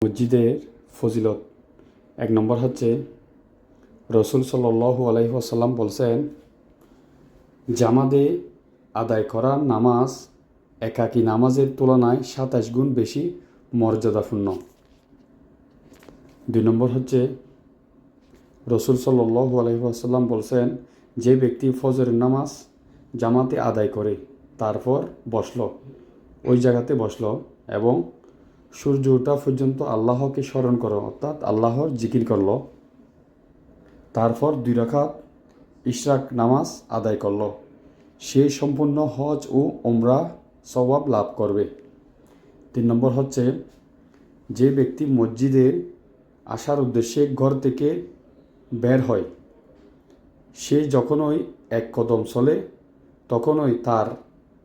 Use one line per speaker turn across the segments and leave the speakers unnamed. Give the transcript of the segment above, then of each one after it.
মসজিদের ফজিলত। 1 নম্বর হচ্ছে রসুল সাল্লাল্লাহু আলাইহি ওয়াসাল্লাম বলছেন, জামাতে আদায় করা নামাজ একাকী নামাজের তুলনায় 27 গুণ বেশি মর্যাদাপূর্ণ। 2 নম্বর হচ্ছে রসুল সাল্লাল্লাহু আলাইহি ওয়াসাল্লাম বলছেন, যে ব্যক্তি ফজরের নামাজ জামাতে আদায় করে তারপর ওই জায়গাতে বসলো এবং সূর্য ওঠা পর্যন্ত আল্লাহকে স্মরণ করো, অর্থাৎ আল্লাহর জিকির করলো, তারপর 2 রাকাত ইশরাক নামাজ আদায় করলো, সে সম্পূর্ণ হজ ও উমরা সওয়াব লাভ করবে। 3 নম্বর হচ্ছে যে ব্যক্তি মসজিদে আসার উদ্দেশ্যে ঘর থেকে বের হয়, সে যখনই 1 কদম চলে তখনই তার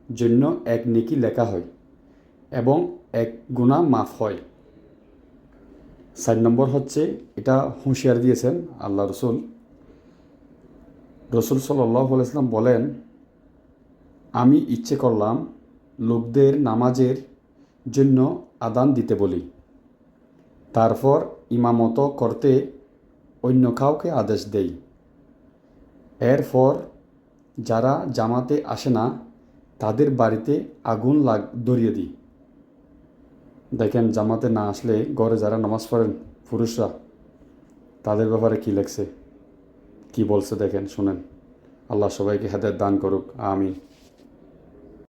জন্য 1 নেকি লেখা হয় এবং 1 গুনাহ মাফ হয়। 4 নম্বর হচ্ছে, এটা হুঁশিয়ার দিয়েছেন আল্লাহ রসুল সাল্লাল্লাহু আলাইহি ওয়াসাল্লাম বলেন, আমি ইচ্ছে করলাম লোকদের নামাজের জন্য আযান দিতে বলি, তারপর ইমামত করতে অন্য কাউকে আদেশ দেই, এরপর যারা জামাতে আসে না তাদের বাড়িতে আগুন ধরিয়ে দিই। দেখেন, জামাতে না আসলে ঘরে যারা নামাজ পড়েন পুরুষরা, তাদের ব্যাপারে কী লেখছে, কি বলছে দেখেন, শুনেন। আল্লাহ সবাইকে হেদায়েত দান করুক, আমিন।